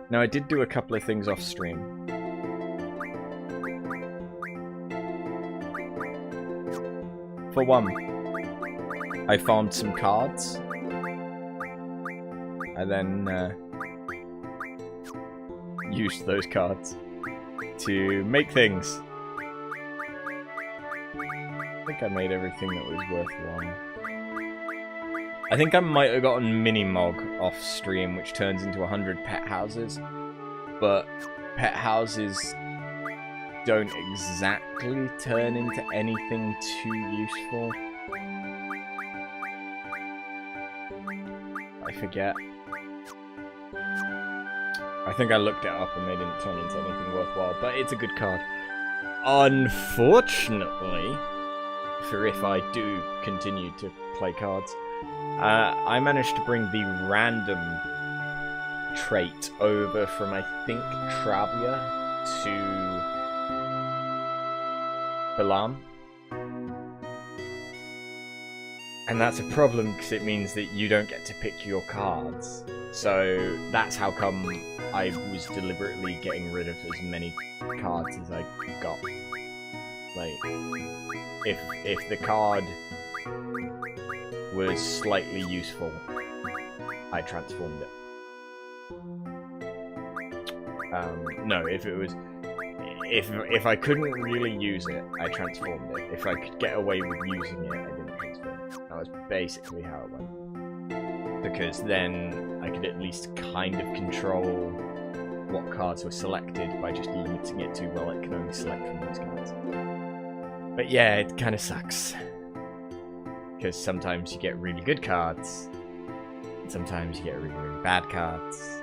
Now, I did do a couple of things off stream. For one, I farmed some cards. And then used those cards to make things. I think I made everything that was worthwhile. I think I might have gotten Minimog off stream, which turns into 100 pet houses. But pet houses don't exactly turn into anything too useful. I forget. I think I looked it up and they didn't turn into anything worthwhile, but it's a good card. Unfortunately, for if I do continue to play cards, I managed to bring the random trait over from, I think, Travia to Balam. And that's a problem because it means that you don't get to pick your cards. So that's how come I was deliberately getting rid of as many cards as I got. Like, if the card was slightly useful, I transformed it. No, if it was... If I couldn't really use it, I transformed it. If I could get away with using it, I didn't transform it. That was basically how it went. Because then I could at least kind of control what cards were selected by just limiting it to, well, it can only select from those cards. But yeah, it kind of sucks. Because sometimes you get really good cards, and sometimes you get really, really bad cards.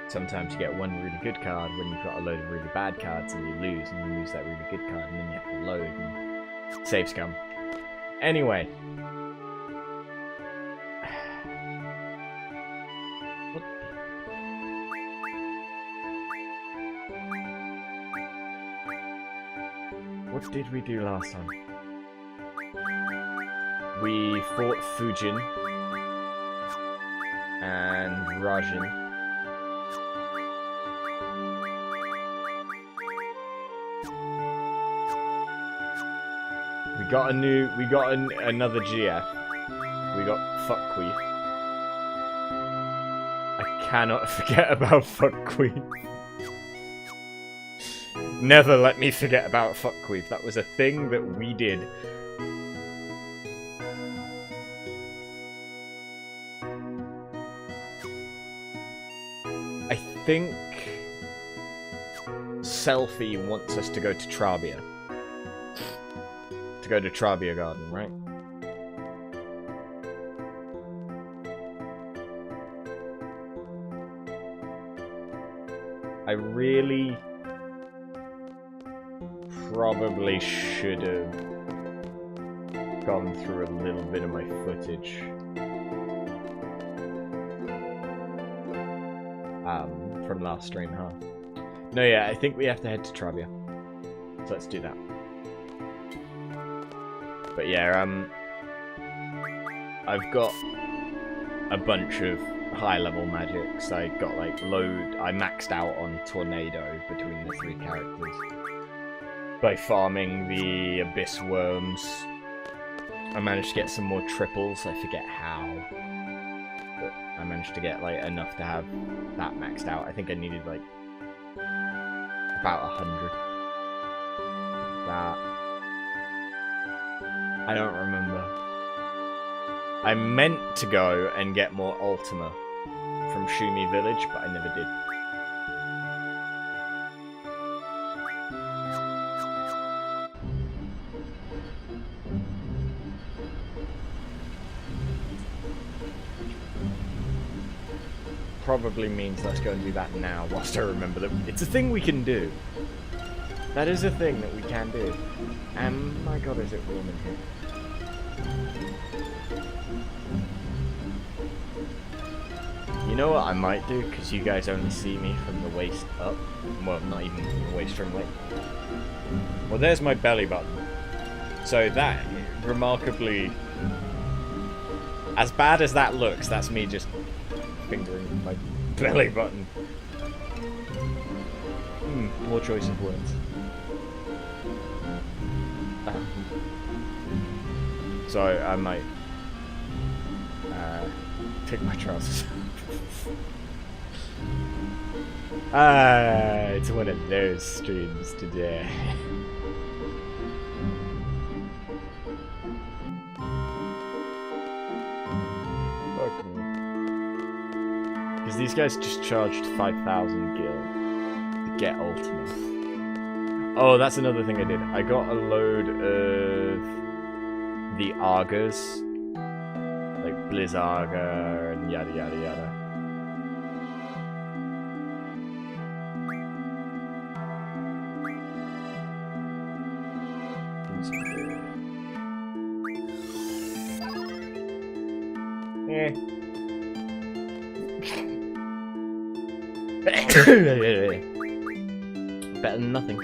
Sometimes you get one really good card when you've got a load of really bad cards and you lose that really good card and then you have to load and save scum. Anyway. What did we do last time? We fought Fujin and Rajin. We got another GF. We got Fuckqueef. I cannot forget about Fuckqueef. Never let me forget about Fuckqueef. That was a thing that we did. I think Selfie wants us to go to Trabia. To go to Trabia Garden, right? I really probably should have gone through a little bit of my footage. From last stream, huh? No, yeah, I think we have to head to Trabia. So let's do that. But yeah, I've got a bunch of high-level magics. I got like I maxed out on Tornado between the 3 characters by farming the Abyss Worms. I managed to get some more triples. I forget how, but I managed to get like enough to have that maxed out. I think I needed like about 100. That. I don't remember. I meant to go and get more Ultima from Shumi Village, but I never did. Probably means let's go and do that now, whilst I remember that it's a thing we can do. That is a thing that we can do. And my god, is it warm in here. You know what I might do, because you guys only see me from the waist up. Well, not even from the waist, from like... Well, there's my belly button. So that, remarkably... As bad as that looks, that's me just fingering my belly button. Poor choice of words. So I might take my trousers off. It's one of those streams today. Fuck me. Because these guys just charged 5,000 gil to get Ultima. Oh, that's another thing I did. I got a load of the Argas, like Blizzarga and yada yada yada. Better than nothing.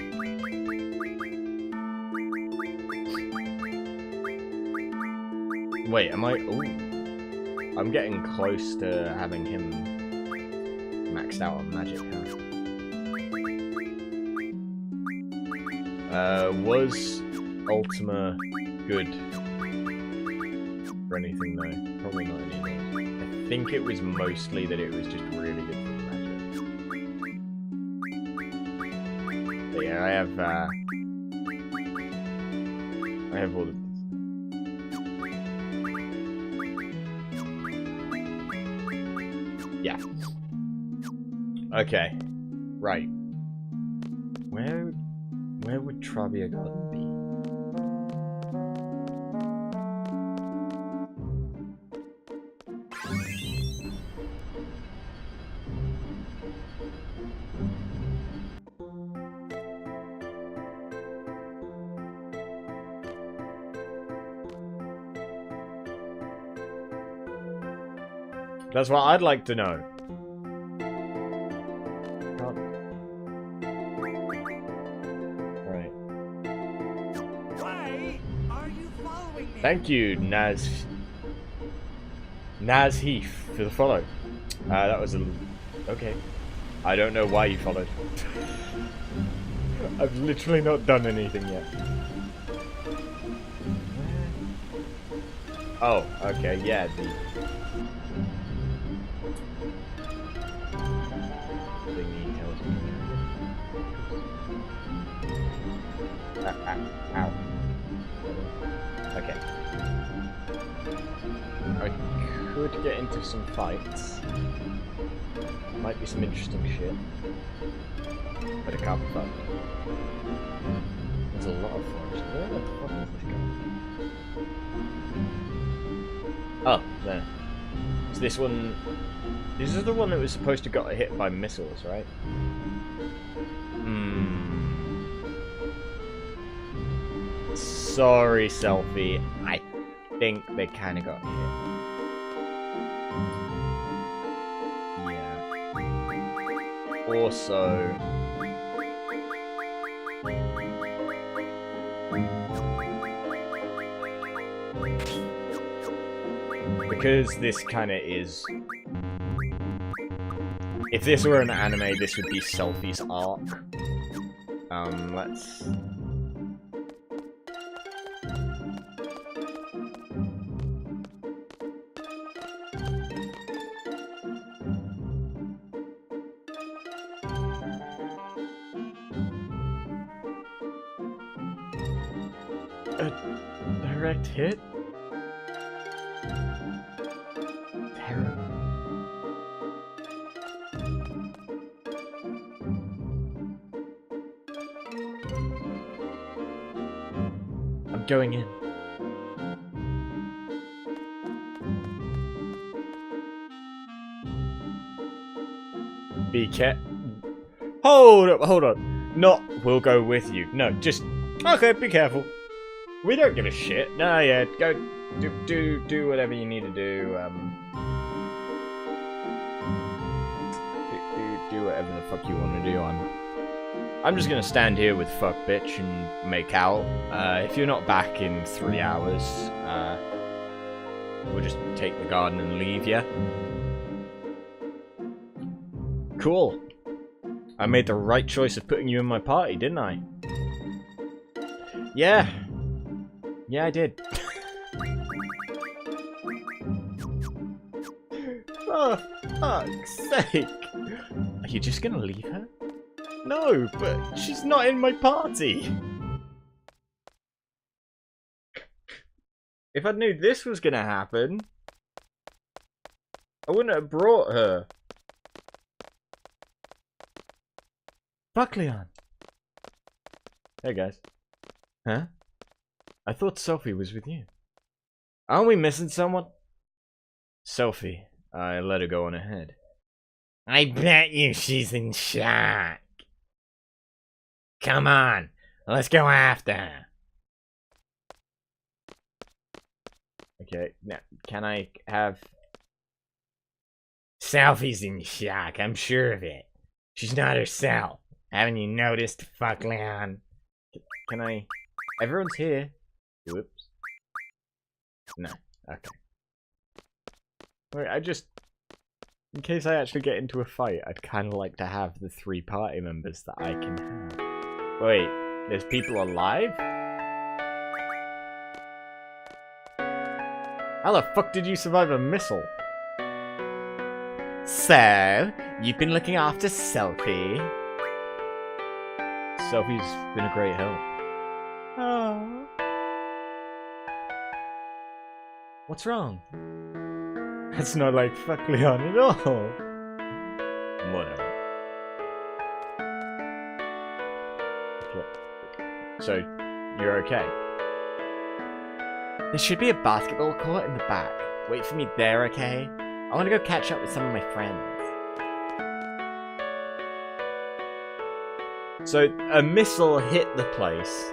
Wait, am I? Ooh, I'm getting close to having him maxed out on magic. Huh? Was Ultima good for anything though? Probably not anything. I think it was mostly that it was just really good for magic. But yeah, I have all the. Yeah. Okay. Right. Where would Travia Garden be? That's what I'd like to know. Right. Why are you following me? Thank you, Naz Heath, for the follow. That was a... Okay. I don't know why you followed. I've literally not done anything yet. Oh, okay, yeah, Ow. Okay. I could get into some fights. Might be some interesting shit. But I can't be fucked. There's a lot of forest. Where the fuck is this guy? Oh, there. Is this one... This is the one that was supposed to get hit by missiles, right? Sorry, Selfie. I think they kind of got hit. Yeah. Also... Because this kind of is... If this were an anime, this would be Selfie's arc. Let's... A direct hit? Terrible. I'm going in. Be careful. Hold up. Not, we'll go with you. No, just, okay, be careful. We don't give a shit. Nah, yeah, go, do whatever you need to do. Do whatever the fuck you want to do. I'm just gonna stand here with fuck bitch and make out. If you're not back in 3 hours, we'll just take the garden and leave, yeah? Cool. I made the right choice of putting you in my party, didn't I? Yeah. Yeah, I did. Oh, fuck's sake. Are you just gonna leave her? No, but she's not in my party. If I knew this was gonna happen, I wouldn't have brought her. Fuck, Leon. Hey, guys. Huh? I thought Sophie was with you. Aren't we missing someone? Sophie. I let her go on ahead. I bet you she's in shock. Come on, let's go after her. Okay, now, can I have... Sophie's in shock, I'm sure of it. She's not herself. Haven't you noticed, fuck Leon? Can I... Everyone's here. Whoops. No, okay. Wait, I just... In case I actually get into a fight, I'd kind of like to have the 3 party members that I can have. Wait, there's people alive? How the fuck did you survive a missile? So, you've been looking after Sophie? Sophie's been a great help. Oh. What's wrong? That's not like fuck Leon at all. Whatever. Okay. So, you're okay? There should be a basketball court in the back. Wait for me there, okay? I want to go catch up with some of my friends. So, a missile hit the place.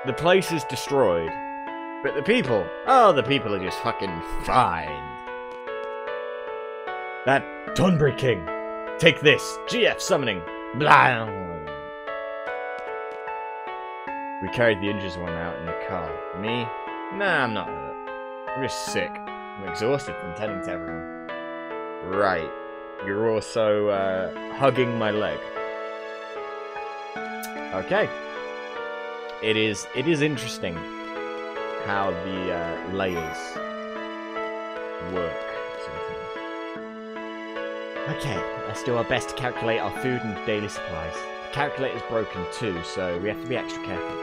The place is destroyed. But the people... Oh, the people are just fucking fine. That Tonbury King. Take this. GF summoning. Blah. We carried the injured one out in the car. Me? Nah, I'm not hurt. I'm just sick. I'm exhausted from tending to everyone. Right. You're also, hugging my leg. Okay. It is interesting how the, layers work. Okay, let's do our best to calculate our food and daily supplies. The calculator's broken too, so we have to be extra careful.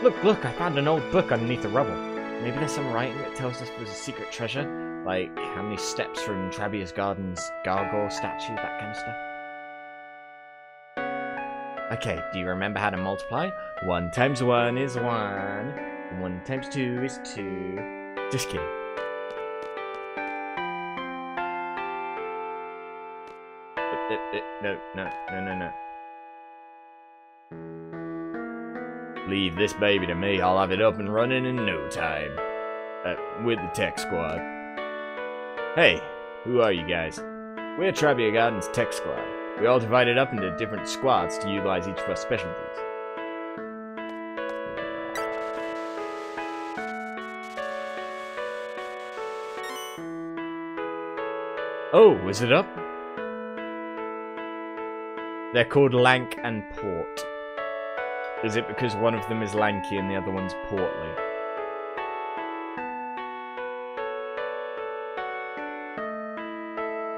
Look, I found an old book underneath the rubble. Maybe there's some writing that tells us there's a secret treasure, like how many steps from Trabia's Garden's gargoyle statue, that kind of stuff. Okay, do you remember how to multiply? 1 times 1 is 1, 1 times 2 is 2. Just kidding. No. Leave this baby to me. I'll have it up and running in no time. With the tech squad. Hey, who are you guys? We're Trabia Garden's tech squad. We all divided up into different squads to utilize each of our specialties. Oh, is it up? They're called Lank and Port. Is it because one of them is lanky and the other one's portly?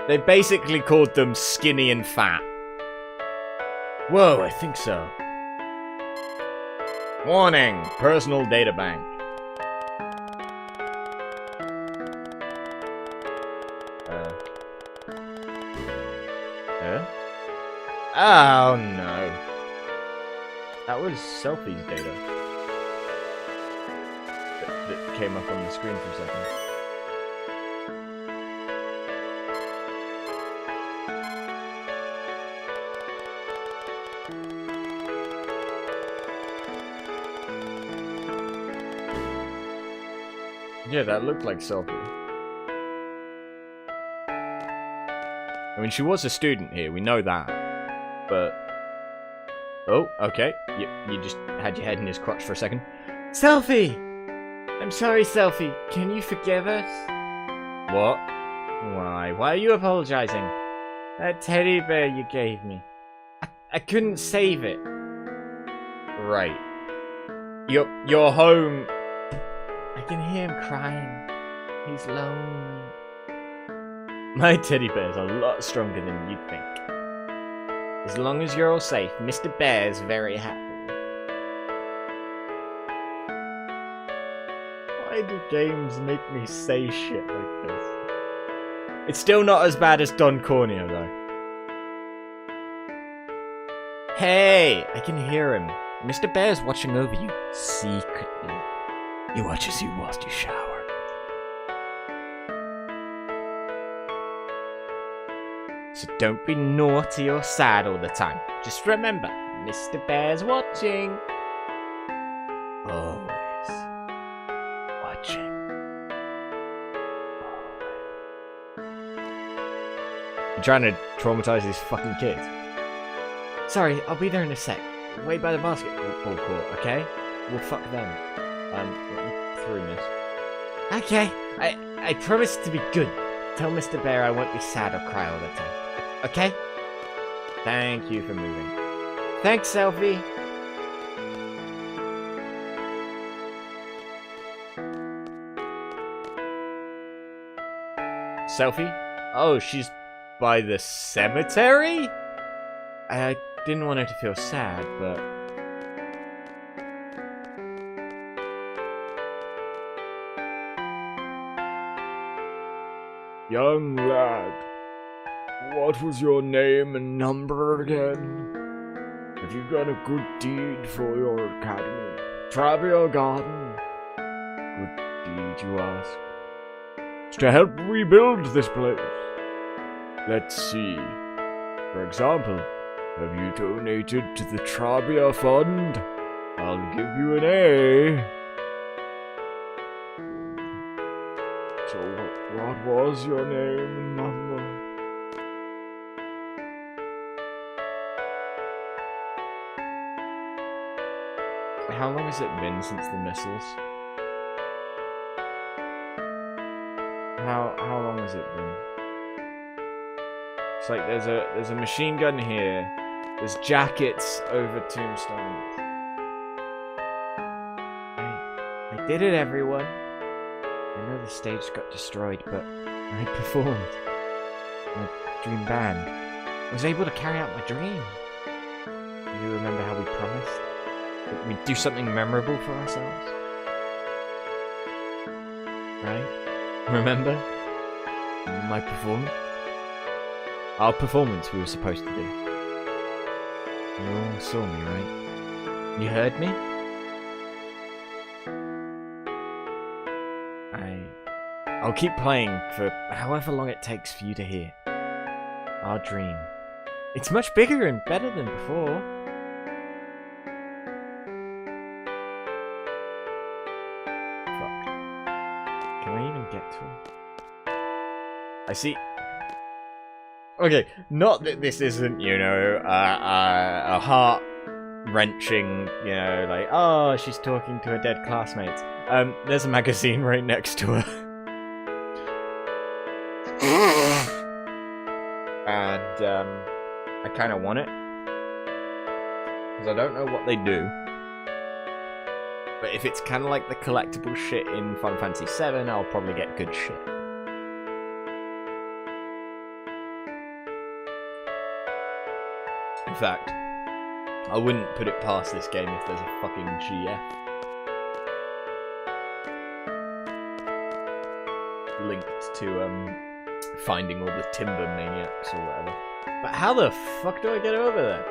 They basically called them skinny and fat. Whoa, I think so. Warning! Personal data bank. Oh no. That was Sophie's data. That came up on the screen for a second. Yeah, that looked like Sophie. I mean, she was a student here, we know that. But... Oh, okay. You just had your head in his crotch for a second. Sophie! I'm sorry, Sophie. Can you forgive us? What? Why? Why are you apologizing? That teddy bear you gave me. I couldn't save it. Right. You're home. I can hear him crying. He's lonely. My teddy bear's a lot stronger than you'd think. As long as you're all safe, Mr. Bear's very happy. Why do games make me say shit like this? It's still not as bad as Don Corneo, though. Hey! I can hear him. Mr. Bear's watching over you secretly. He watches you whilst you shower. So don't be naughty or sad all the time. Just remember, Mr. Bear's watching. Always watching. You're trying to traumatize these fucking kids. Sorry, I'll be there in a sec. Wait by the basketball court, okay? We'll fuck them. Let me through, miss. Okay, I promise to be good. Tell Mr. Bear I won't be sad or cry all the time. Okay? Thank you for moving. Thanks, Selfie. Selfie? Oh, she's by the cemetery? I didn't want her to feel sad, but... Young lad, what was your name and number again? Have you done a good deed for your academy? Travia Garden? Good deed, you ask? It's to help rebuild this place. Let's see. For example, have you donated to the Travia Fund? I'll give you an A. So what was your name and number? How long has it been since the missiles? How long has it been? It's like there's a machine gun here. There's jackets over tombstones. I did it, everyone. I know the stage got destroyed, but I performed. My dream band. I was able to carry out my dream. Do you remember how we promised? That we'd do something memorable for ourselves? Right? Remember? My performance? Our performance we were supposed to do. You all saw me, right? You heard me? I'll keep playing for however long it takes for you to hear. Our dream. It's much bigger and better than before. Fuck. Can I even get to him? I see. Okay, not that this isn't, you know, a heart-wrenching, you know, like, oh, she's talking to her dead classmates. There's a magazine right next to her. And, I kind of want it. Because I don't know what they do. But if it's kind of like the collectible shit in Final Fantasy VII, I'll probably get good shit. In fact, I wouldn't put it past this game if there's a fucking GF. Linked to, finding all the timber maniacs or whatever. But how the fuck do I get over there?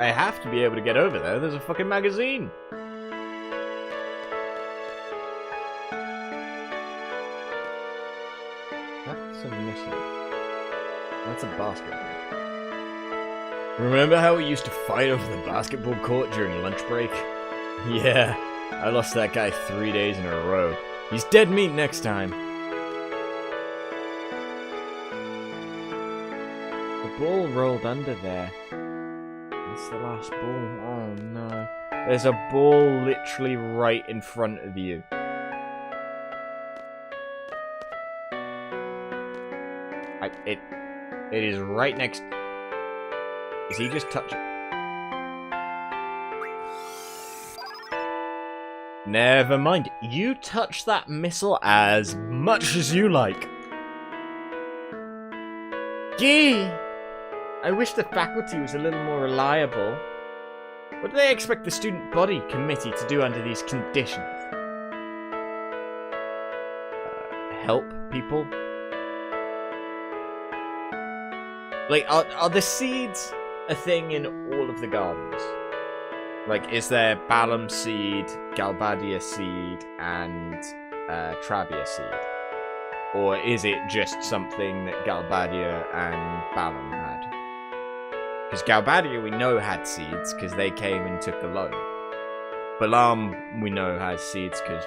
I have to be able to get over there. There's a fucking magazine. That's a missile. That's a basketball. Remember how we used to fight over the basketball court during lunch break? Yeah. I lost that guy 3 days in a row. He's dead meat next time. The ball rolled under there. That's the last ball. Oh no. There's a ball literally right in front of you. It is right next... Is he just touching... Never mind. You touch that missile as much as you like. Gee! I wish the faculty was a little more reliable. What do they expect the student body committee to do under these conditions? Help people? Like, are the seeds a thing in all of the gardens? Like, is there Balam seed, Galbadia seed, and Trabia seed? Or is it just something that Galbadia and Balam had? Because Galbadia we know had seeds because they came and took the loan. Balam we know has seeds because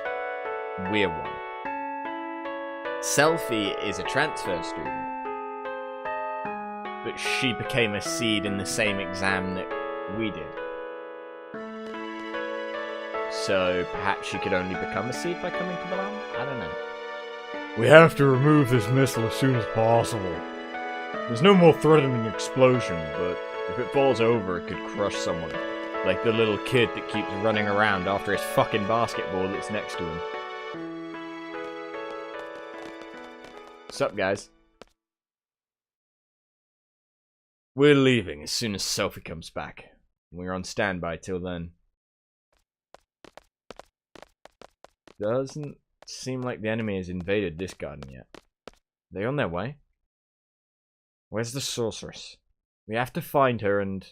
we're one. Selfie is a transfer student. But she became a seed in the same exam that we did. So perhaps she could only become a seed by coming to Balam? I don't know. We have to remove this missile as soon as possible. There's no more threatening explosion, but if it falls over, it could crush someone. Like the little kid that keeps running around after his fucking basketball that's next to him. Sup, guys? We're leaving as soon as Selfie comes back. We're on standby till then. Doesn't seem like the enemy has invaded this garden yet. Are they on their way? Where's the sorceress? We have to find her and...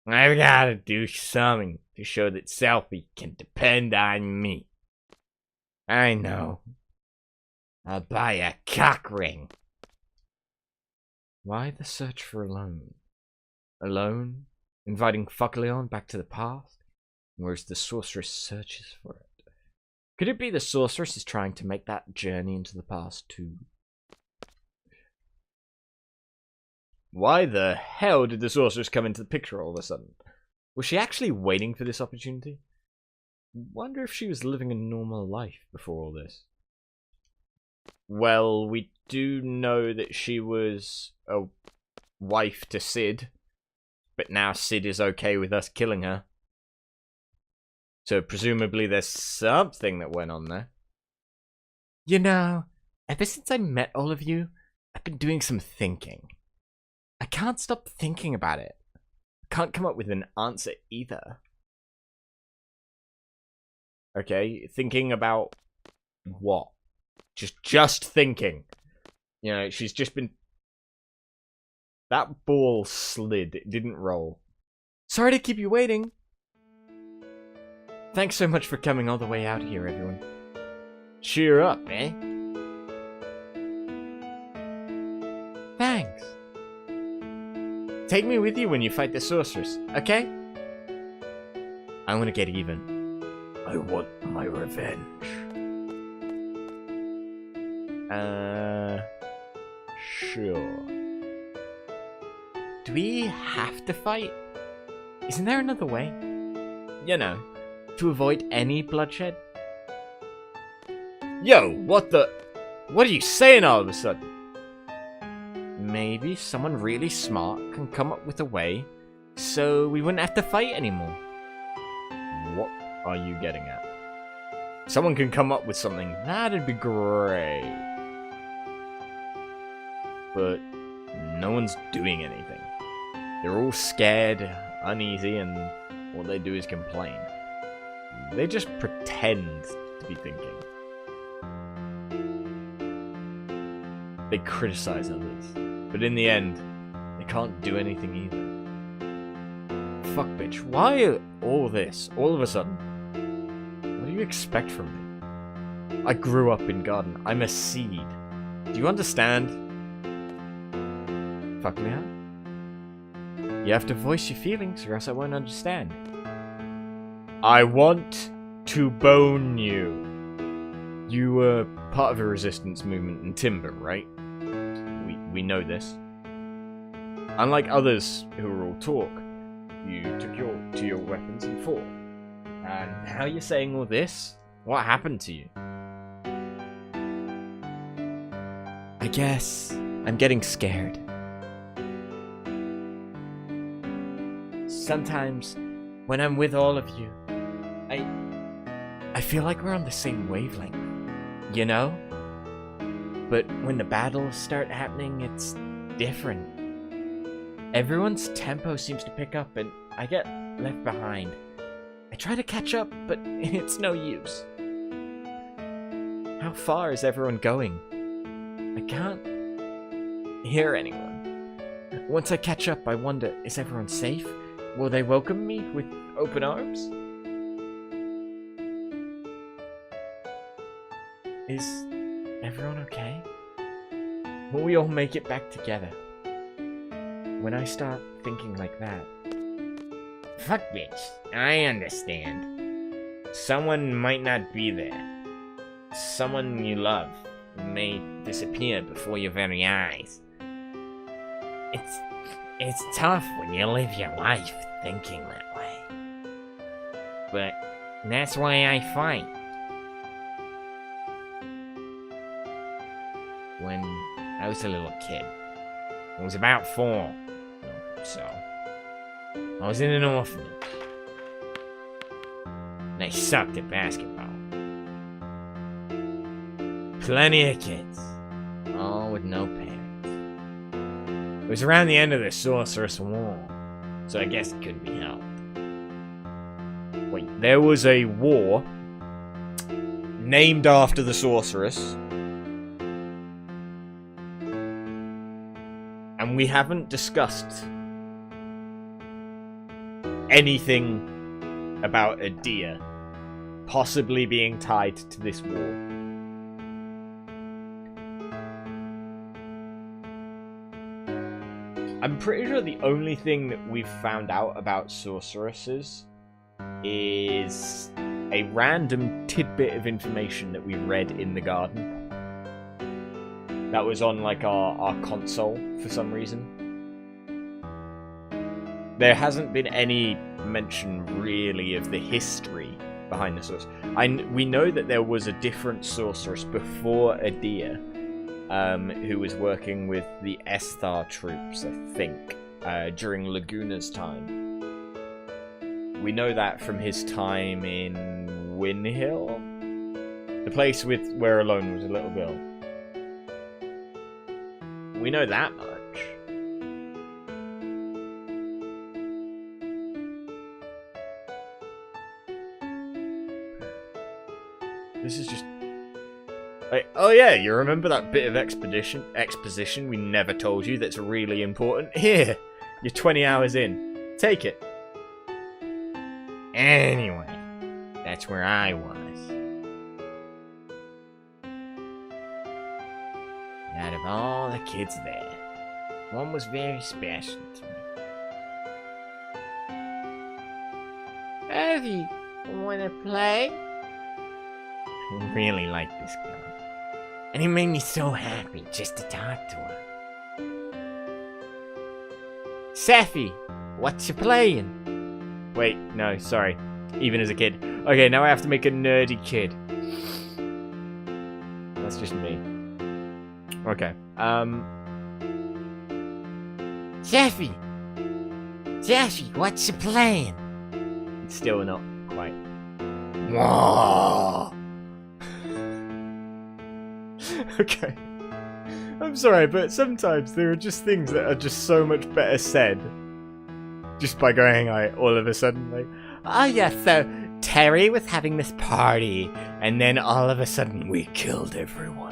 I've gotta do something to show that Selfie can depend on me. I know. I'll buy a cock ring. Why the search for a loan? Alone? Inviting Fuckleon back to the past? Whereas the sorceress searches for it. Could it be the sorceress is trying to make that journey into the past too? Why the hell did the sorceress come into the picture all of a sudden? Was she actually waiting for this opportunity? Wonder if she was living a normal life before all this. Well, we do know that she was a wife to Sid, but now Sid is okay with us killing her. So presumably there's something that went on there. You know, ever since I met all of you, I've been doing some thinking. I can't stop thinking about it. I can't come up with an answer either. Okay, thinking about what? Just thinking. You know, she's just been... That ball slid. It didn't roll. Sorry to keep you waiting. Thanks so much for coming all the way out here, everyone. Cheer up, eh? Thanks. Take me with you when you fight the sorceress, okay? I want to get even. I want my revenge. Sure. Do we have to fight? Isn't there another way? You know, to avoid any bloodshed? Yo, what the... What are you saying all of a sudden? Maybe someone really smart can come up with a way so we wouldn't have to fight anymore. What are you getting at? Someone can come up with something. That'd be great. But no one's doing anything. They're all scared, uneasy, and all they do is complain. They just pretend to be thinking. They criticize others, but in the end, they can't do anything either. Fuck, bitch. Why all this, all of a sudden? What do you expect from me? I grew up in Garden. I'm a seed. Do you understand? Fuck me out. You have to voice your feelings or else I won't understand. I want to bone you. You were part of a resistance movement in Timber, right? We know this. Unlike others who were all talk, you took to your weapons and fought. And now you're saying all this? What happened to you? I guess I'm getting scared. Sometimes, when I'm with all of you, I feel like we're on the same wavelength, you know? But when the battles start happening, it's different. Everyone's tempo seems to pick up, and I get left behind. I try to catch up, but it's no use. How far is everyone going? I can't hear anyone. Once I catch up, I wonder, is everyone safe? Will they welcome me with open arms? Is everyone okay? Will we all make it back together? When I start thinking like that... Fuck bitch, I understand. Someone might not be there. Someone you love may disappear before your very eyes. It's tough when you live your life thinking that way. But that's why I fight. When I was a little kid, I was about 4 or so. I was in an orphanage. And I sucked at basketball. Plenty of kids, all with no parents. It was around the end of the Sorceress War, so I guess it couldn't be helped. Wait, there was a war named after the Sorceress. And we haven't discussed anything about a deer possibly being tied to this war. I'm pretty sure the only thing that we've found out about sorceresses is a random tidbit of information that we read in the garden. That was on like our console for some reason. There hasn't been any mention really of the history behind the sorceress. We know that there was a different sorceress before Adia, who was working with the Esthar troops, I think, during Laguna's time. We know that from his time in Winhill, the place where Alone was a little girl. We know that much. This is just... like, oh yeah, you remember that bit of exposition we never told you that's really important? Here, you're 20 hours in. Take it. Anyway, that's where I was. Out of all the kids there, one was very special to me. Evie, wanna play? I really liked this girl. And it made me so happy just to talk to her. Seffi, what you playing? Wait, no, sorry. Even as a kid. Okay, now I have to make a nerdy kid. That's just me. Okay, Seffi, what you playing? still not quite. Whoa! Okay. I'm sorry, but sometimes there are just things that are just so much better said. Just by going, like, all of a sudden, like, Oh yeah, so Terry was having this party, and then all of a sudden we killed everyone.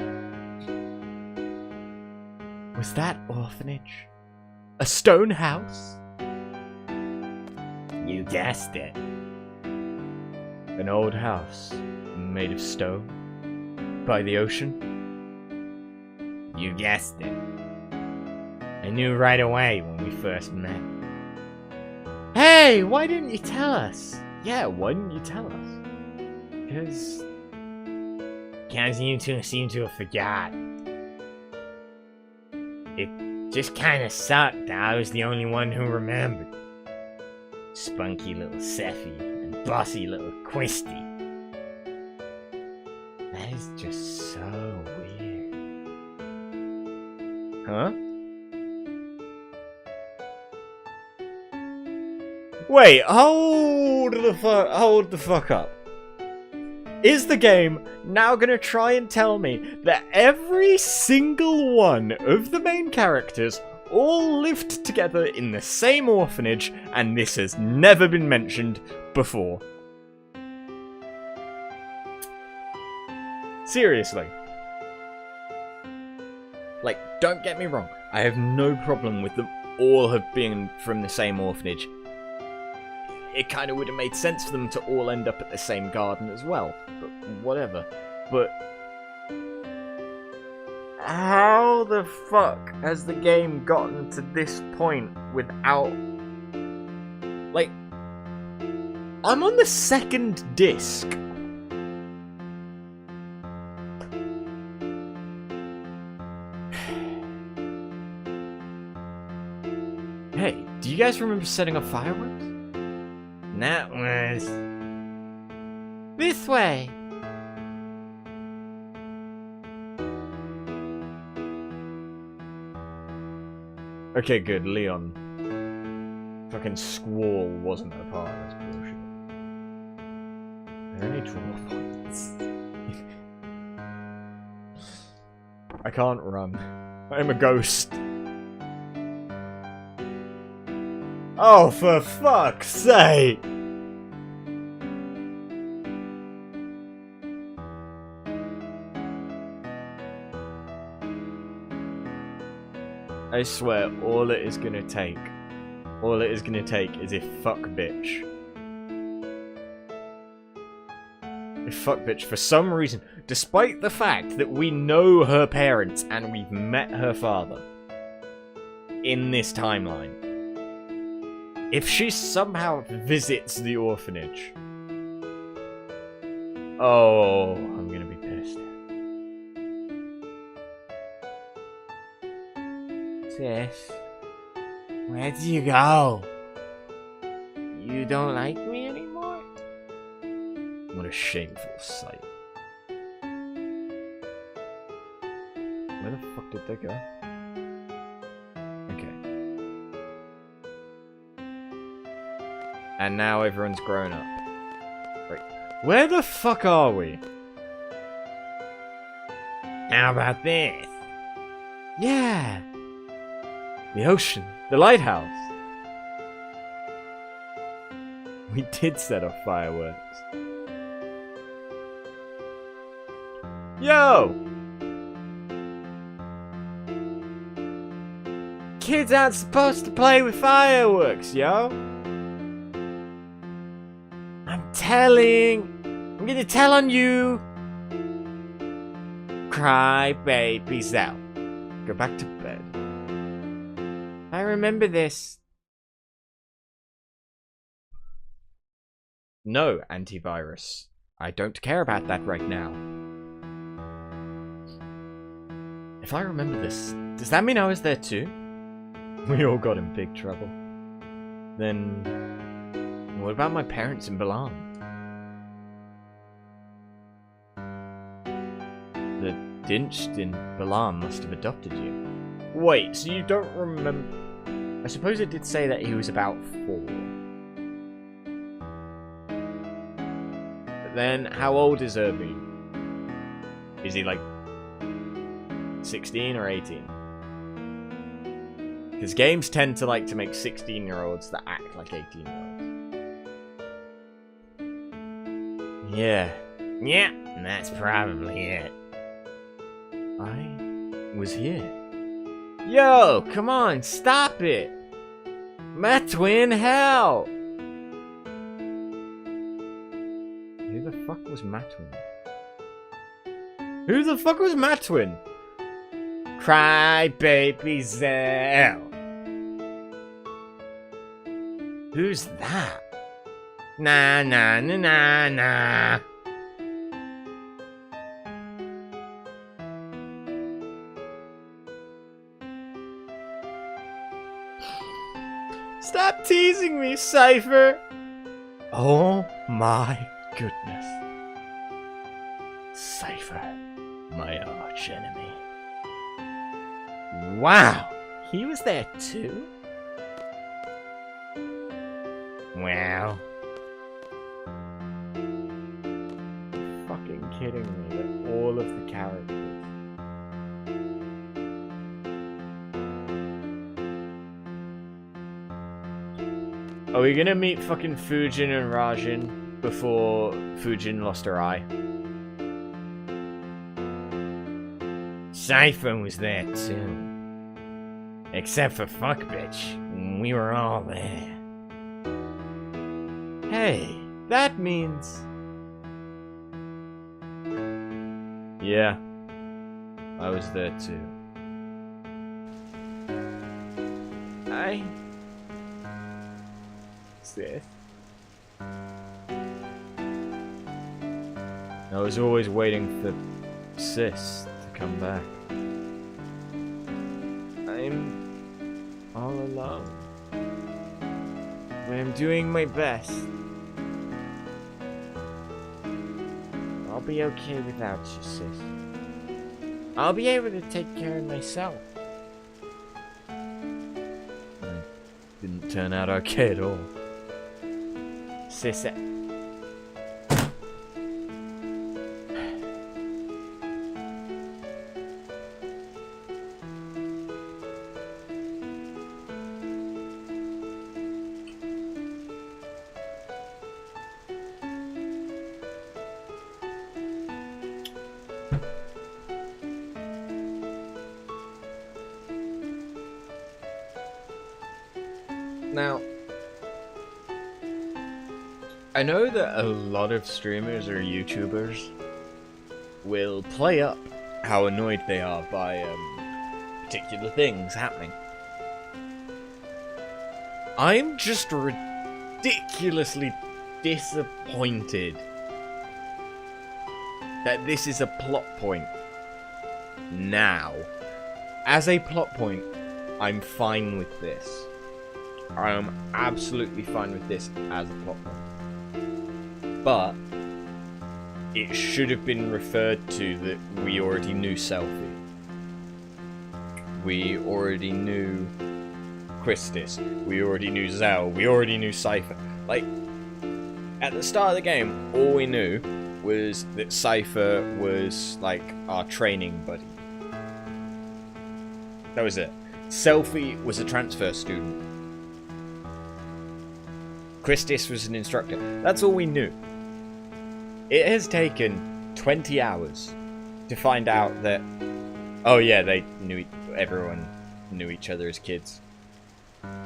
was that orphanage a stone house? You guessed it. An old house made of stone by the ocean? You guessed it. I knew right away when we first met. Hey, why didn't you tell us? Yeah, why didn't you tell us? Because you two seem to have forgot. It Just kinda sucked that I was the only one who remembered. Spunky little Seffi and bossy little Quisty. That is just so weird. Huh? Wait, hold the fuck up. Is the game now gonna try and tell me that every single one of the main characters all lived together in the same orphanage and this has never been mentioned before? Seriously. Like, don't get me wrong, I have no problem with them all have been from the same orphanage. It kind of would have made sense for them to all end up at the same garden as well, but whatever. But how the fuck has the game gotten to this point without... Like, I'm on the second disc. Hey, do you guys remember setting off fireworks? That was... this way. Okay, good, Leon. Fucking Squall wasn't a part of this bullshit. Are there any draw points? I can't run. I'm a ghost. Oh, for fuck's sake! I swear, all it is gonna take is if fuck bitch. If fuck bitch, for some reason, despite the fact that we know her parents and we've met her father in this timeline, if she somehow visits the orphanage, oh, I'm gonna be pissed. Sis, where'd you go? You don't like me anymore? What a shameful sight. Where the fuck did they go? Okay. And now everyone's grown up. Right. Where the fuck are we? How about this? Yeah! The ocean. The lighthouse. We did set off fireworks. Yo! Kids aren't supposed to play with fireworks, yo! I'm gonna tell on you! Cry babies out. Go back to bed. I remember this. No, antivirus. I don't care about that right now. If I remember this, does that mean I was there too? We all got in big trouble. Then, what about my parents in Balan? The Dinsht in Balan must have adopted you. Wait, so you don't remember... I suppose it did say that he was about 4. But then, how old is Irby? Is he like 16 or 18? Because games tend to like to make 16-year-olds that act like 18-year-olds. Yeah. Yeah, that's probably it. I was here. Yo, come on, stop it! My twin, hell! Who the fuck was Matwin? Who the fuck was Matwin? Cry baby Zell. Who's that? Nah, nah, nah, nah, nah. teasing me, Cypher? Oh my goodness. Cypher, my arch enemy. Wow, he was there too? Wow. Fucking kidding me that all of the characters. Are we gonna meet fucking Fujin and Rajin before Fujin lost her eye? Cypher was there too. Except for fuck bitch. We were all there. Hey, that means... Yeah, I was there too. What's this? I was always waiting for Sis to come back. I'm all alone. But I'm doing my best. I'll be okay without you, Sis. I'll be able to take care of myself. Didn't turn out okay at all. Sis. Now, I know that a lot of streamers or YouTubers will play up how annoyed they are by particular things happening. I'm just ridiculously disappointed that this is a plot point now. As a plot point, I'm fine with this. I am absolutely fine with this as a plot point. But it should have been referred to that we already knew Selfie. We already knew Quistis. We already knew Zell. We already knew Cypher. Like, at the start of the game, all we knew was that Cypher was, like, our training buddy. That was it. Selfie was a transfer student. Quistis was an instructor. That's all we knew. It has taken 20 hours to find out that, oh yeah, everyone knew each other as kids.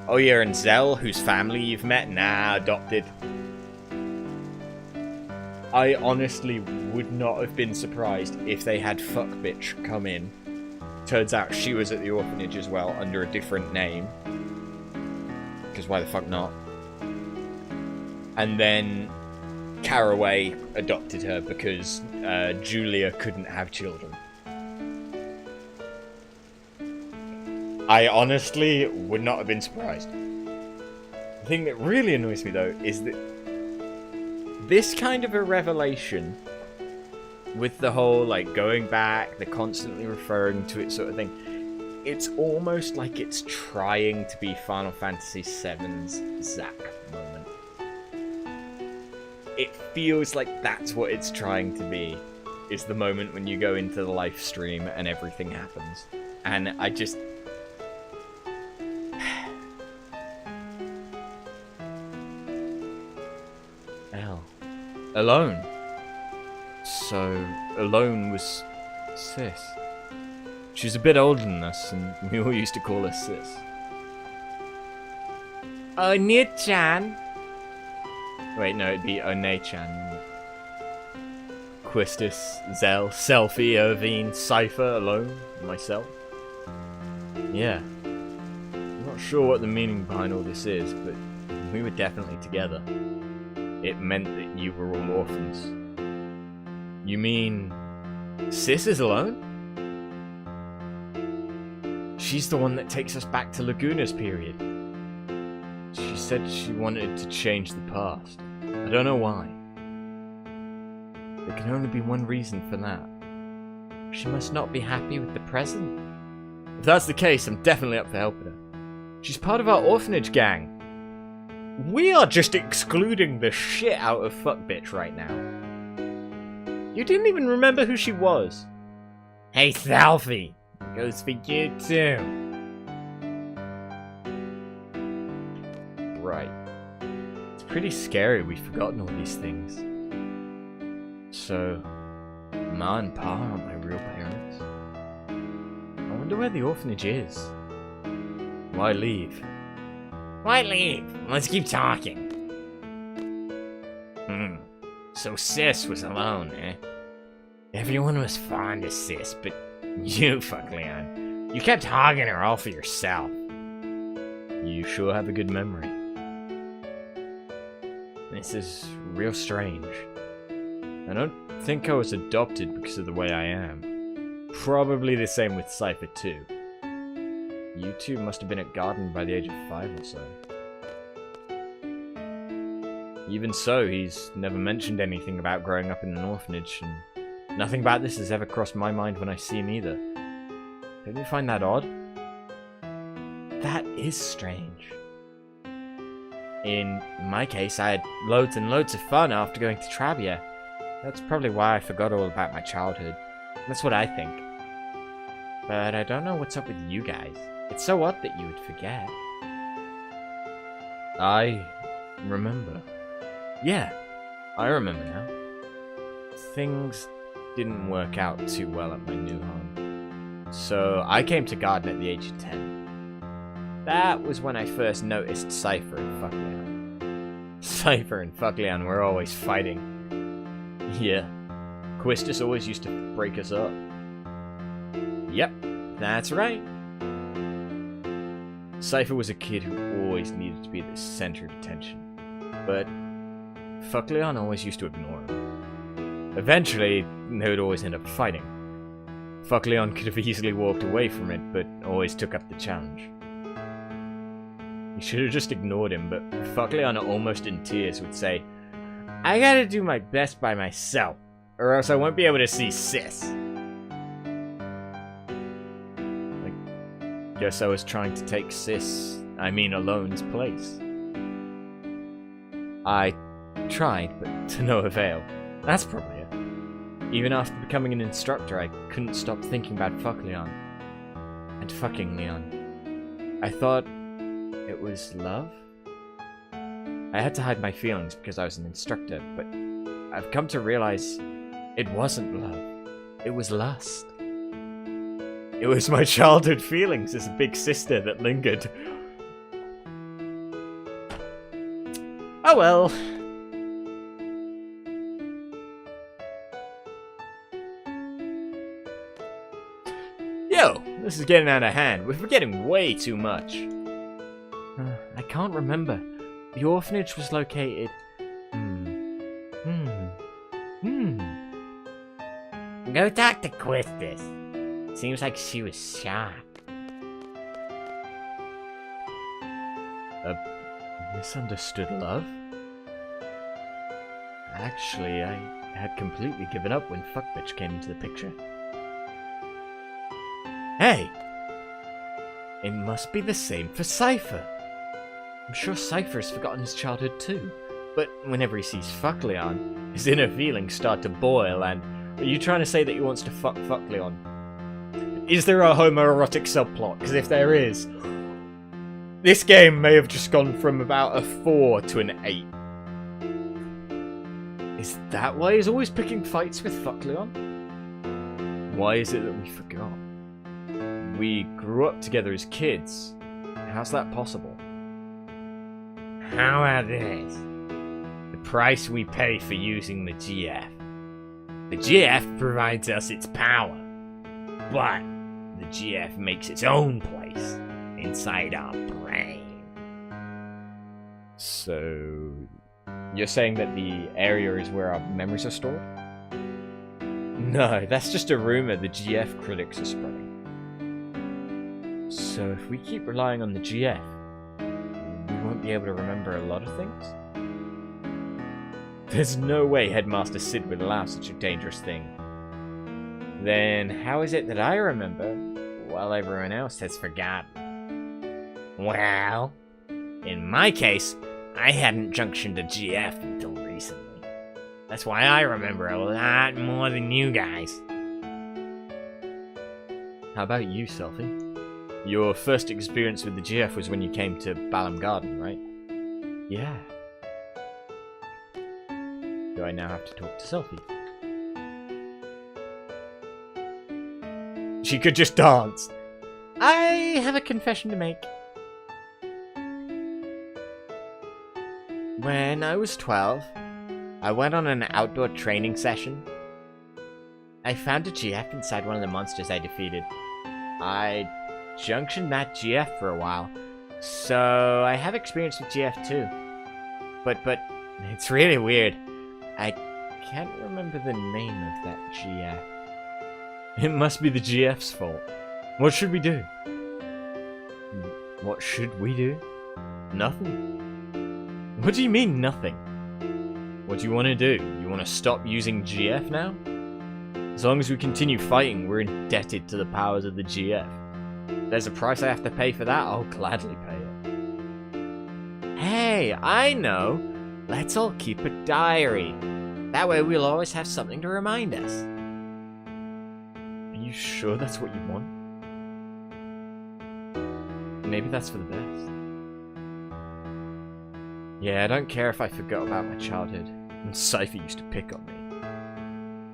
Oh yeah, and Zell, whose family you've met, adopted. I honestly would not have been surprised if they had Fuckbitch come in. Turns out she was at the orphanage as well, under a different name. Because why the fuck not? And then Caraway adopted her because Julia couldn't have children. I honestly would not have been surprised. The thing that really annoys me though is that this kind of a revelation, with the whole like going back, the constantly referring to it sort of thing, it's almost like it's trying to be Final Fantasy VII's Zack moment. It feels like that's what it's trying to be, is the moment when you go into the live stream and everything happens. And I just... Hell. Alone. So, Alone was Sis. She's a bit older than us, and we all used to call her Sis. Oh, Nid-chan! Wait, no, it'd be One-chan. Quistis, Zell, Selfie, Irvine, Cypher, Alone, myself. Yeah. I'm not sure what the meaning behind all this is, but we were definitely together. It meant that you were all orphans. You mean Sis is alone? She's the one that takes us back to Laguna's period. She's said she wanted to change the past. I don't know why. There can only be one reason for that. She must not be happy with the present. If that's the case, I'm definitely up for helping her. She's part of our orphanage gang. We are just excluding the shit out of fuckbitch right now. You didn't even remember who she was. Hey, Selfie! Goes for you too. Right. It's pretty scary we've forgotten all these things. So, Ma and Pa aren't my real parents. I wonder where the orphanage is. Why leave? Why leave? Let's keep talking. So Sis was alone, eh? Everyone was fond of Sis, but you, fuck Leon, you kept hogging her all for yourself. You sure have a good memory. This is real strange. I don't think I was adopted because of the way I am. Probably the same with Cypher too. You two must have been at Garden by the age of 5 or so. Even so, he's never mentioned anything about growing up in an orphanage, and nothing about this has ever crossed my mind when I see him either. Don't you find that odd? That is strange. In my case, I had loads and loads of fun after going to Travia. That's probably why I forgot all about my childhood. That's what I think. But I don't know what's up with you guys. It's so odd that you would forget. I remember. Yeah, I remember now. Things didn't work out too well at my new home. So I came to Garden at the age of 10. That was when I first noticed Cypher and Fuckleon. Cypher and Fuckleon were always fighting. Yeah, Quistis always used to break us up. Yep, that's right. Cypher was a kid who always needed to be the center of attention. But Fuckleon always used to ignore him. Eventually, they would always end up fighting. Fuckleon could have easily walked away from it, but always took up the challenge. He should have just ignored him, but Fuckleon, almost in tears, would say, "I gotta do my best by myself, or else I won't be able to see Sis." I guess I was trying to take Alone's place. I tried, but to no avail. That's probably it. Even after becoming an instructor, I couldn't stop thinking about Fuckleon. And fucking Leon. I thought it was love? I had to hide my feelings because I was an instructor, but I've come to realize it wasn't love. It was lust. It was my childhood feelings as a big sister that lingered. Oh well. Yo, this is getting out of hand. We're forgetting way too much. I can't remember. The orphanage was located... Go talk to Quistis. Seems like she was shy. Misunderstood love? Actually, I had completely given up when Fuckbitch came into the picture. Hey! It must be the same for Cypher. I'm sure Cypher has forgotten his childhood too. But whenever he sees Fuckleon, his inner feelings start to boil and... Are you trying to say that he wants to fuck Fuckleon? Is there a homoerotic subplot? Because if there is... This game may have just gone from about a 4 to an 8. Is that why he's always picking fights with Fuckleon? Why is it that we forgot? We grew up together as kids. How's that possible? How about this? The price we pay for using the GF. The GF provides us its power, but the GF makes its own place inside our brain. So, you're saying that the area is where our memories are stored? No, that's just a rumor the GF critics are spreading. So if we keep relying on the GF, we won't won't be able to remember a lot of things? There's no way Headmaster Sid would allow such a dangerous thing. Then how is it that I remember, while everyone else has forgotten? Well, in my case, I hadn't junctioned to GF until recently. That's why I remember a lot more than you guys. How about you, Selfie? Your first experience with the GF was when you came to Balam Garden, right? Yeah. Do I now have to talk to Selfie? She could just dance. I have a confession to make. When I was 12, I went on an outdoor training session. I found a GF inside one of the monsters I defeated. I junctioned that GF for a while, so I have experience with GF too. But it's really weird. I can't remember the name of that GF. It must be the GF's fault. What should we do? What should we do? Nothing. What do you mean, nothing? What do you want to do? You want to stop using GF now? As long as we continue fighting, we're indebted to the powers of the GF. If there's a price I have to pay for that, I'll gladly pay it. Hey, I know! Let's all keep a diary. That way we'll always have something to remind us. Are you sure that's what you want? Maybe that's for the best. Yeah, I don't care if I forgot about my childhood, and Cypher used to pick on me.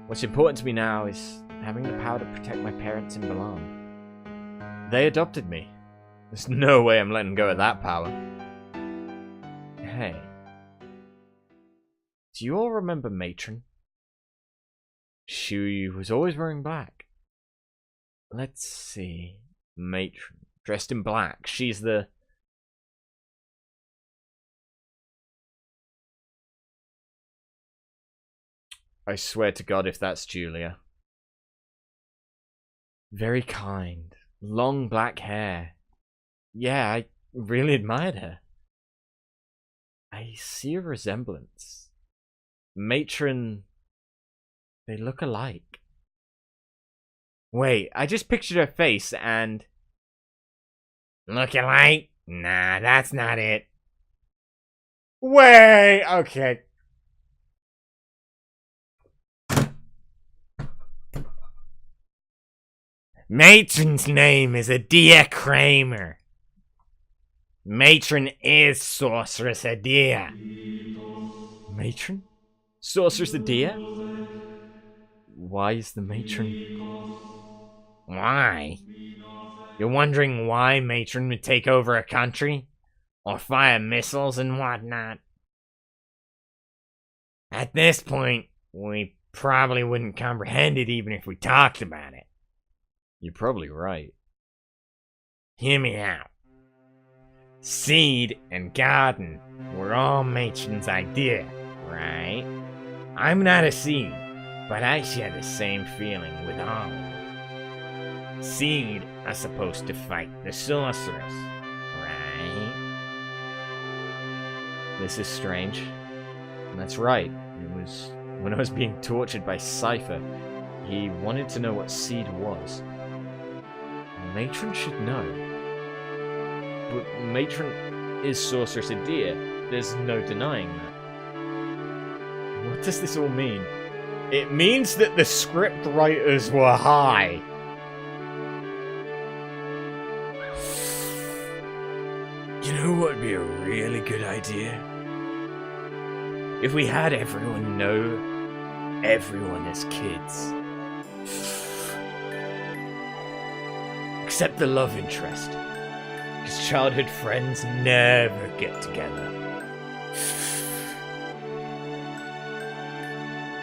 What's important to me now is having the power to protect my parents in Balam. They adopted me. There's no way I'm letting go of that power. Hey. Do you all remember Matron? She was always wearing black. Let's see. Matron. Dressed in black. She's the... I swear to God if that's Julia. Very kind. Long black hair. Yeah, I really admired her. I see a resemblance. Matron... They look alike. Wait, I just pictured her face and... Look alike? Nah, that's not it. Wait, okay. Matron's name is Adia Kramer. Matron is Sorceress Adia. Matron? Sorceress Adia? Why is the matron... Why? You're wondering why Matron would take over a country? Or fire missiles and whatnot? At this point, we probably wouldn't comprehend it even if we talked about it. You're probably right. Hear me out. Seed and garden were all Matron's idea, right? I'm not a seed, but I share the same feeling with all of them. Seed are supposed to fight the sorceress, right? This is strange. And that's right. It was when I was being tortured by Cypher. He wanted to know what seed was. Matron should know. But Matron is Sorceress Adia. There's no denying that. What does this all mean? It means that the script writers were high. You know what would be a really good idea? If we had everyone know everyone as kids. Except the love interest. Because childhood friends never get together.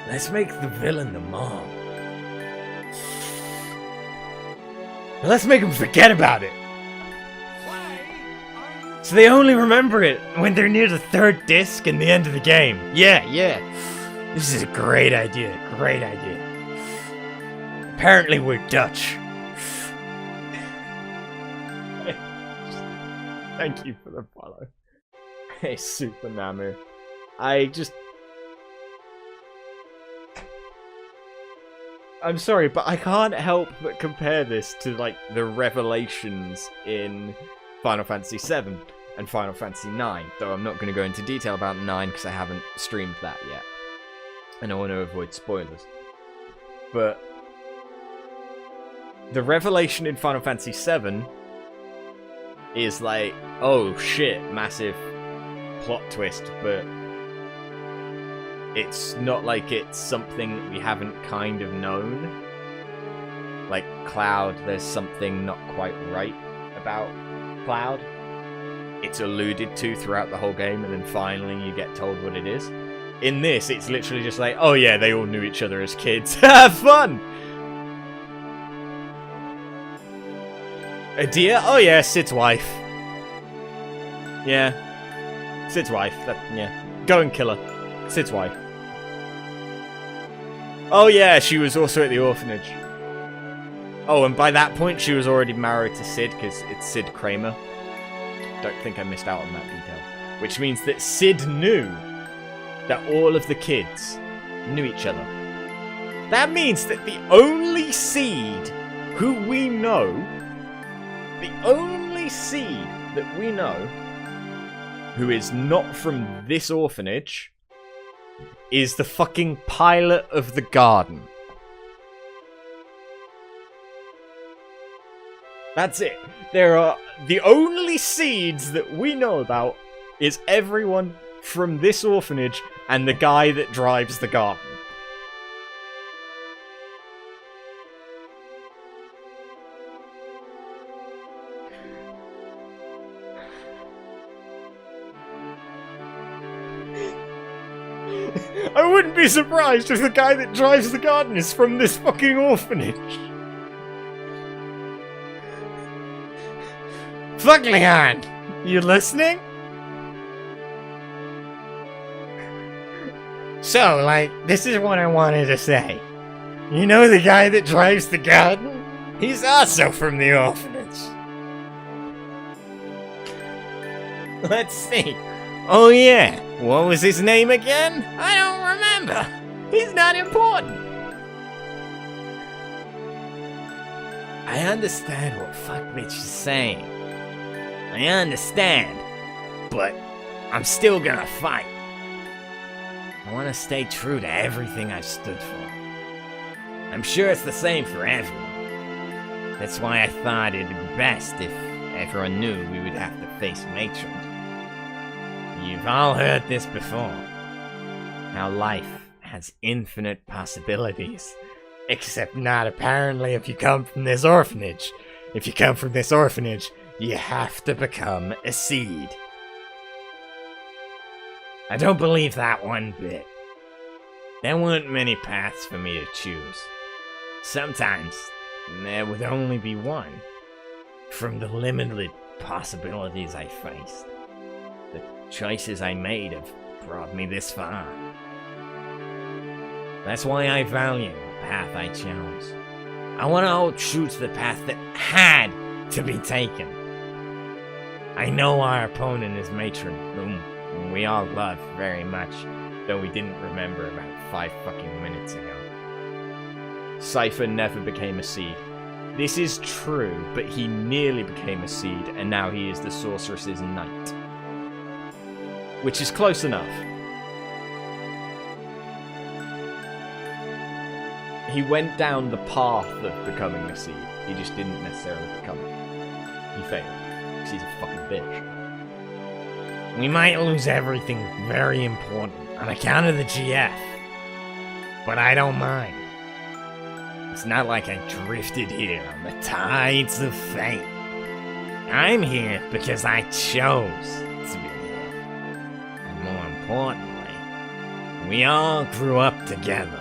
Let's make the villain the mom. Let's make them forget about it. So they only remember it when they're near the third disc and the end of the game. Yeah. This is a great idea. Great idea. Apparently we're Dutch. Thank you for the follow. Hey, Super Namu. I'm sorry, but I can't help but compare this to, like, the revelations in Final Fantasy VII and Final Fantasy IX, though I'm not going to go into detail about 9 because I haven't streamed that yet. And I want to avoid spoilers. But the revelation in Final Fantasy VII is like, oh shit, massive plot twist, but it's not like it's something that we haven't kind of known. Like Cloud, there's something not quite right about Cloud. It's alluded to throughout the whole game, and then finally you get told what it is. In this, it's literally just like, oh yeah, they all knew each other as kids. Fun! Adia? Oh yeah, Sid's wife. Yeah. Sid's wife. Yeah. Go and kill her. Sid's wife. Oh yeah, she was also at the orphanage. Oh, and by that point she was already married to Sid, because it's Sid Kramer. Don't think I missed out on that detail. Which means that Sid knew that all of the kids knew each other. That means that the only seed who we know, the only seed that we know who is not from this orphanage is the fucking pilot of the garden. That's it. There are the only seeds that we know about is everyone from this orphanage and the guy that drives the garden. I wouldn't be surprised if the guy that drives the garden is from this fucking orphanage. Fuck Leon! You listening? So, like, this is what I wanted to say. You know the guy that drives the garden? He's also from the orphanage. Let's see. Oh yeah, what was his name again? I don't remember. He's not important. I understand what fuckbitch is saying. I understand. But I'm still gonna fight. I want to stay true to everything I've stood for. I'm sure it's the same for everyone. That's why I thought it'd be best if everyone knew we would have to face Matron. You've all heard this before. How life has infinite possibilities. Except not apparently if you come from this orphanage. If you come from this orphanage, you have to become a seed. I don't believe that one bit. There weren't many paths for me to choose. Sometimes, there would only be one. From the limited possibilities I faced. The choices I made have brought me this far. That's why I value the path I chose. I want to hold true to the path that had to be taken. I know our opponent is Matron, whom we all love very much, though we didn't remember about 5 fucking minutes ago. Cypher never became a seed. This is true, but he nearly became a seed, and now he is the sorceress's knight. Which is close enough. He went down the path of becoming a seed. He just didn't necessarily become it. He failed. Because he's a fucking bitch. We might lose everything very important on account of the GF. But I don't mind. It's not like I drifted here on the tides of fate. I'm here because I chose to be here. And more importantly, we all grew up together.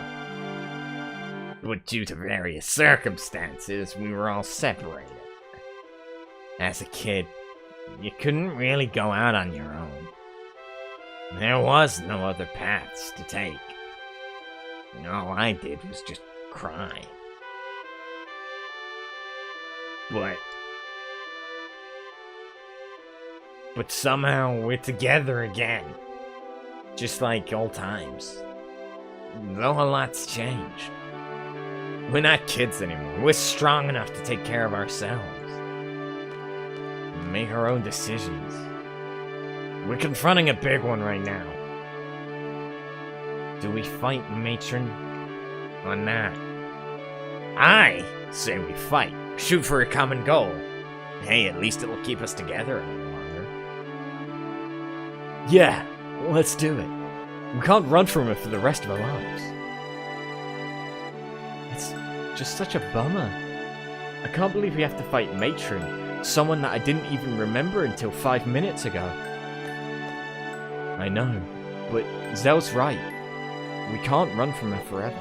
But due to various circumstances, we were all separated. As a kid, you couldn't really go out on your own. There was no other paths to take. And all I did was just cry. But But somehow we're together again. Just like old times. Though a lot's changed. We're not kids anymore. We're strong enough to take care of ourselves. Make our own decisions. We're confronting a big one right now. Do we fight Matron or not? I say we fight. Shoot for a common goal. Hey, at least it'll keep us together a little longer. Yeah, let's do it. We can't run from her for the rest of our lives. It's just such a bummer. I can't believe we have to fight Matron, someone that I didn't even remember until 5 minutes ago. I know, but Zell's right. We can't run from her forever.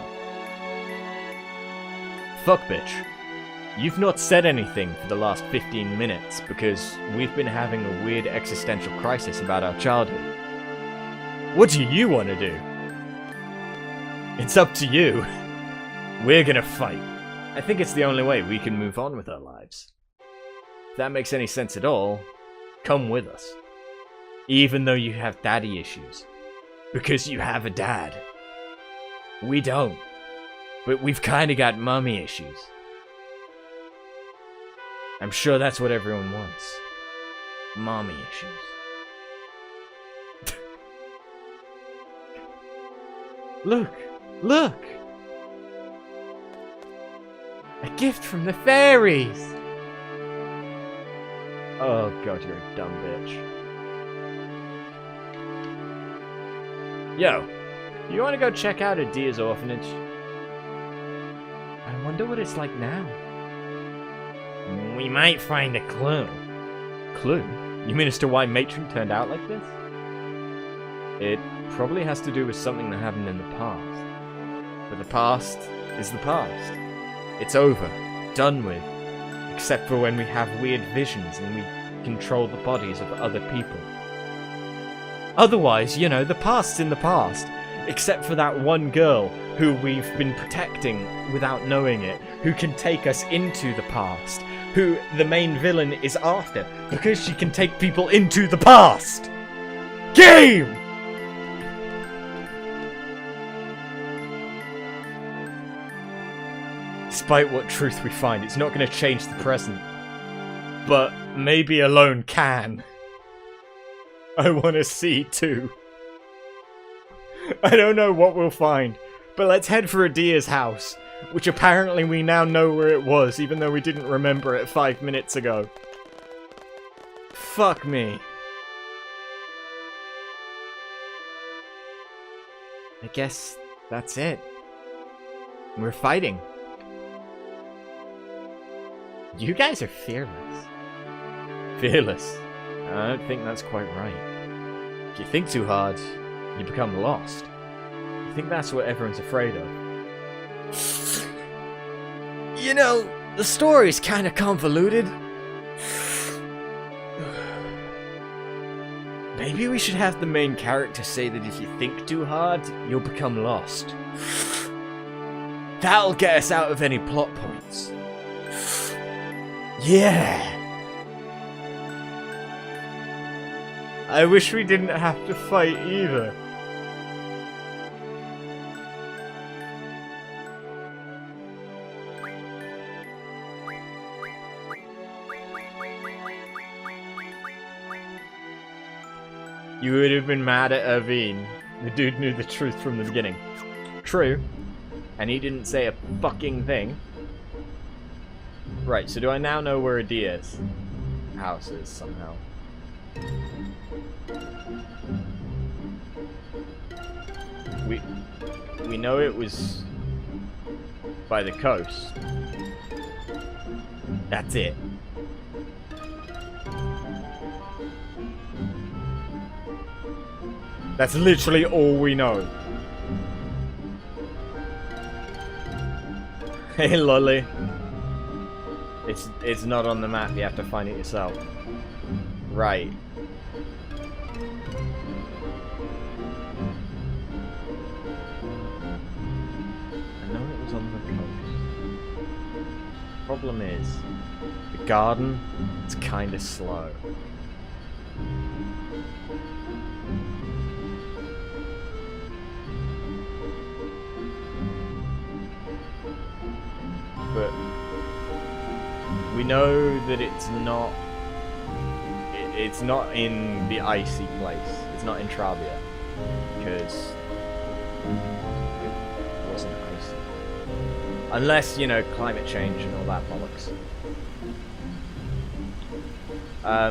Fuck, bitch. You've not said anything for the last 15 minutes because we've been having a weird existential crisis about our childhood. What do you want to do? It's up to you. We're gonna fight. I think it's the only way we can move on with our lives. If that makes any sense at all, come with us. Even though you have daddy issues. Because you have a dad. We don't. But we've kinda got mommy issues. I'm sure that's what everyone wants. Mommy issues. Look! Look! A gift from the fairies! Oh god, you're a dumb bitch. Yo, you wanna go check out Adia's orphanage? I wonder what it's like now. We might find a clue. Clue? You mean as to why Matron turned out like this? It probably has to do with something that happened in the past. But the past is the past. It's over. Done with. Except for when we have weird visions and we control the bodies of other people. Otherwise, you know, the past's in the past. Except for that one girl who we've been protecting without knowing it. Who can take us into the past. Who the main villain is after. Because she can take people into the past! Game! Despite what truth we find, it's not going to change the present. But maybe alone can. I want to see too. I don't know what we'll find, but let's head for Adia's house, which apparently we now know where it was, even though we didn't remember it 5 minutes ago. Fuck me. I guess that's it. We're fighting. You guys are fearless. Fearless? I don't think that's quite right. If you think too hard, you become lost. I think that's what everyone's afraid of. You know, the story's kind of convoluted. Maybe we should have the main character say that if you think too hard, you'll become lost. That'll get us out of any plot points. Yeah! I wish we didn't have to fight either. You would have been mad at Irvine. The dude knew the truth from the beginning. True. And he didn't say a fucking thing. Right, so do I now know where Adia's house is somehow? We know it was by the coast. That's it. That's literally all we know. Hey, lolly. It's not on the map, you have to find it yourself. Right. I know it was on the coast. Problem is, the garden, it's kinda slow. We know that it's not. It's not in the icy place. It's not in Travia, because it wasn't icy. Unless, you know, climate change and all that bollocks. I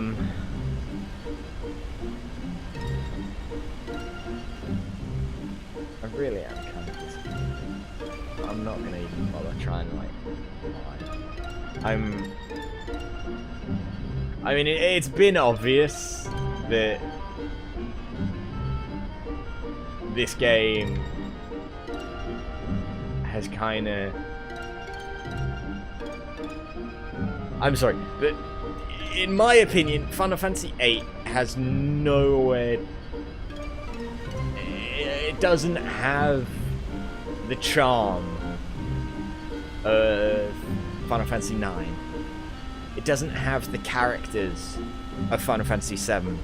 really am kind of disappointed. I'm not gonna even bother trying, like, lie. I mean, it's been obvious that this game has kind of... I'm sorry, but in my opinion, Final Fantasy VIII has nowhere... It doesn't have the charm of Final Fantasy IX. It doesn't have the characters of Final Fantasy VII.